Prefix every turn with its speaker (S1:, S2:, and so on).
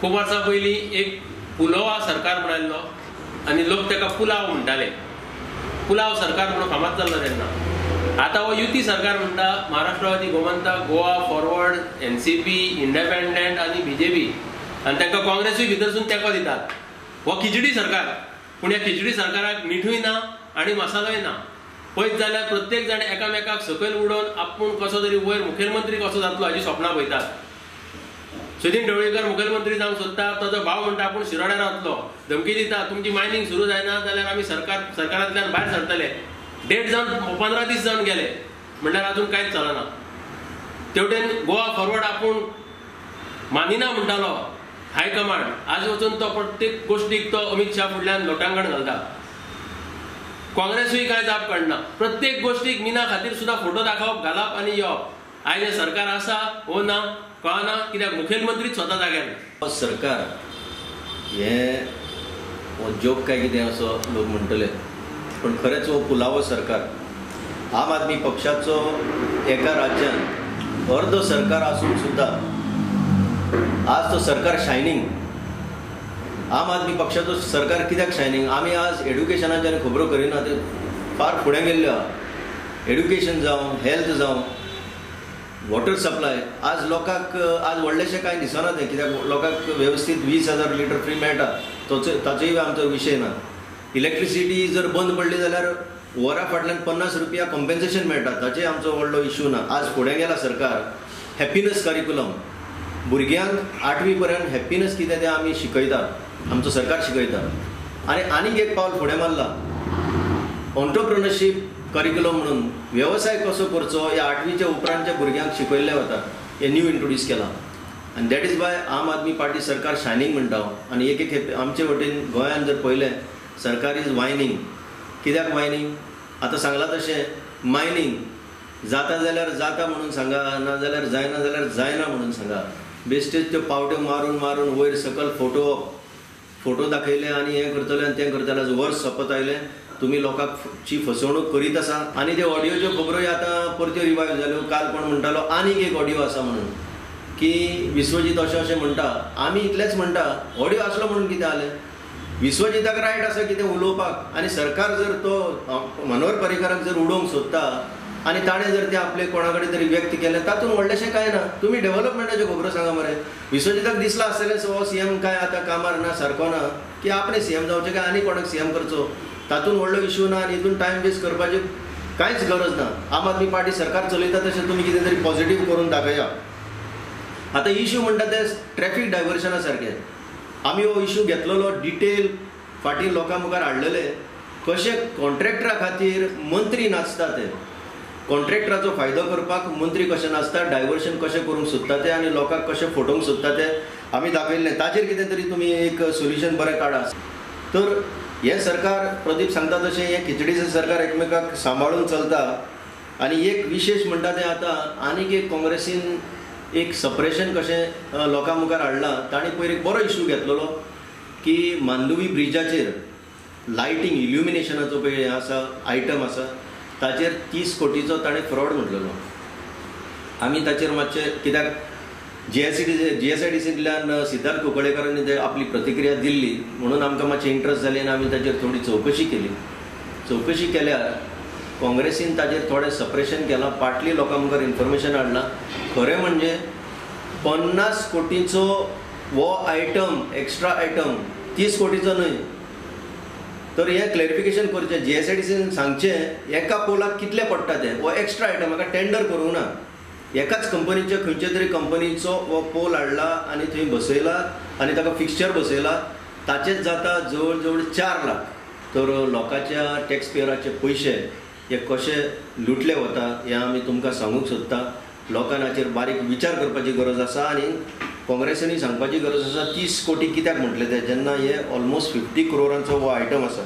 S1: खूप वर्सां पयलीं एक पुलोवा सरकार म्हणिल्लो आनी लोक ताका पुलाव म्हणटाले. पुलाव सरकार म्हणून फामाद जाल्लो तेन्ना. आतां हो युती सरकार म्हणटा. Maharashtrawadi Gomantak, Goa forward, NCP, independent आनी BJP आनी तांकां काँग्रेसूय भितरसून तेंको दितात. हो खिचडी सरकार. पूण ह्या खिचडी सरकाराक मिठूय ना आनी मसालोय ना. पळयत जाल्यार प्रत्येक जाण एकामेकाक सकयल उडोवन आपूण कसो तरी वयर मुखेलमंत्री कसो जातलो हाची स्वप्नां पळयतात. सुदीन ढवळीकर मुखेलमंत्री जावंक सोदता. ताचो भाव म्हणटा आपूण शिरोड्यार वतलो. धमकी दिता तुमची मायनिंग सुरू जायना जाल्यार आमी सरकारांतल्यान भायर सरतले. डेट जावन 15 दीस जावन गेले म्हणल्यार अजून कांयच चलना. तेवटेन गोवा फॉरवर्ड आपूण मानिना म्हणटालो हायकमांड. आज वचून तो प्रत्येक गोष्टीक तो अमित शाह फुडल्यान लोटांगण घालता. काँग्रेसूय कांय जाप काडना. प्रत्येक गोष्टीक मिना खातीर सुद्दां फोटो दाखवप घालप आनी येवप. आयज हें सरकार आसा हो ना कळना कित्याक मुखेलमंत्रीच स्वता जाग्यार ना.
S2: सरकार हें हो जोक काय कितें असो लोक म्हणटले पण खरेंच हो पुलावो सरकार. आम आदमी पक्षाचो एका राज्यान अर्द सरकार आसून सुद्दां आज तो सरकार शायनींग. आम आदमी पक्षाचो सरकार कित्याक शायनींग? आमी आज एड्युकेशनाचे आनी खबरो करिना ते फार फुडें गेल्ले आहा. एड्युकेशन जावं, हेल्थ जावं, वॉटर सप्लाय. आज लोकांक आज व्हडलेशें कांय दिसना तें कित्याक लोकांक वेवस्थीत 20,000 लिटर फ्री मेळटा. ताचोय आमचो विशय ना. इलेक्ट्रिसिटी जर बंद पडली जाल्यार वरा फाटल्यान 50 रुपया कॉम्पेन्सेशन मेळटा. ताचेय आमचो व्हडलो इशू ना. आज फुडें गेला सरकार. हॅपिनस करिक्युलम भुरग्यांक 8वी पर्यंत हॅपिनस कितें तें आमी शिकयता. आमचो सरकार शिकयता. आनीक एक पावल फुडें मारला. ऑन्टरप्रिनरशीप करिक्युलम म्हणून वेवसाय कसो करचो ह्या 8वीच्या उपरांतच्या भुरग्यांक शिकयल्लें वता. हें न्यू इंट्रोड्यूस केलां आनी दॅट इज वाय आम आदमी पार्टी सरकार शायनींग म्हणटा. आनी एक खेप आमचे वटेन गोंयांत जर पळयलें सरकार इज वायनींग. कित्याक वायनींग? आतां सांगलां तशें मायनींग जाता जाल्यार जाता म्हणून सांगा, ना जाल्यार जायना जाल्यार जायना म्हणून सांगा. बेश्टेच त्यो पावट्यो मारून मारून वयर सकयल फोटो दाखयले आनी हें करतले आनी तें करतले. वर्स सोंपत आयलें. तुमी लोकांची फसवणूक करीत आसा. आनी ते ऑडियोच्यो खबरोय आतां परत्यो रिवायव जाल्यो. काल कोण म्हणटालो आनीक एक ऑडियो आसा म्हणून की विश्वजीत अशें अशें म्हणटा. आमी इतलेंच म्हणटा ऑडियो आसलो म्हणून कितें जालें? विश्वजिताक रायट आसा कितें उलोवपाक. आनी सरकार जर तो मनोहर पर्रीकाराक जर उडोवंक सोदता आनी ताणें जर तें आपलें कोणा कडेन तरी व्यक्त केलें तातूंत व्हडलेशें कांय ना. तुमी डेव्हलपमेंटाच्यो खबरो सांगा मरे. विश्वजिताक दिसलां आसतलें हो CM काय आतां कामार ना, सारको ना, की आपणें CM जावचें काय आनी कोणाक CM करचो. तातूंत व्हडलो इशू ना आनी हितून टायम वेस्ट करपाची कांयच गरज ना. आम आदमी पार्टी सरकार चलयता तशें तुमी कितें तरी पॉझिटिव्ह करून दाखया. आतां इशू म्हणटा ते ट्रॅफिक डायवर्शना सारकें. आमी हो इशू घेतलेलो डिटेल फाटीं लोकां मुखार हाडलेले. कशें कॉन्ट्रॅक्टरा खातीर मंत्री नाचता ते. कॉन्ट्रॅक्टराचो फायदो करपाक मंत्री कशें नाचता, डायवर्शन कशें करूंक सोदता ते आनी लोकांक कशें फटोवंक सोदता ते आमी दाखयल्लें. ताचेर कितें तरी तुमी एक सोल्युशन बरें काडा. तर हें सरकार प्रदीप सांगता तशें हें खिचडीचें सरकार एकमेकाक सांबाळून चलता. आनी एक विशेश म्हणटा तें आतां आनीक एक काँग्रेसीन एक सपरेशन कशें लोकां मुखार हाडलां. ताणें पयर एक बरो इशू घेतलेलो की मांदवी ब्रिजाचेर लायटींग इल्युमिनेशनाचो पळय हें आसा आयटम आसा ताचेर 30 कोटीचो ताणें फ्रॉड म्हटलेलो. आमी ताचेर मातशें कित्याक GSIDCंतल्यान सिद्धार्थ कुंकळेकरांनी ते आपली प्रतिक्रिया दिल्ली म्हणून आमकां मातशें इंट्रस्ट जाली आनी आमी ताचेर थोडी चवकशी केली. चवकशी केल्यार काँग्रेसीन ताचेर थोडें सपरेशन केलां. पाटली लोकां मुखार इन्फॉर्मेशन हाडलां. खरें म्हणजे 50 कोटीचो हो आयटम एक्स्ट्रा आयटम 30 कोटीचो न्हय. तर हें क्लॅरिफिकेशन करचें. GSIDCन सांगचें एका पोलाक कितलें पडटा तें. हो एक्स्ट्रा आयटम म्हाका टेंडर करूंक ना. एकाच कंपनीच्या खंयचे तरी कंपनीचो हो पोल हाडला आनी थंय बसयला आनी ताका फिक्स्चर बसयला. ताचेच जाता जवळ जवळ 4 लाख. तर लोकांच्या टॅक्स पेयराचे पयशे हे कशे लुटले वता हें आमी तुमकां सांगूंक सोदता. लोकांनी हाचेर बारीक विचार करपाची गरज आसा आनी काँग्रेसीनी सांगपाची गरज आसा 30 कोटी कित्याक म्हटलें तें जेन्ना हे ऑलमोस्ट 50 करोडांचो हो आयटम आसा.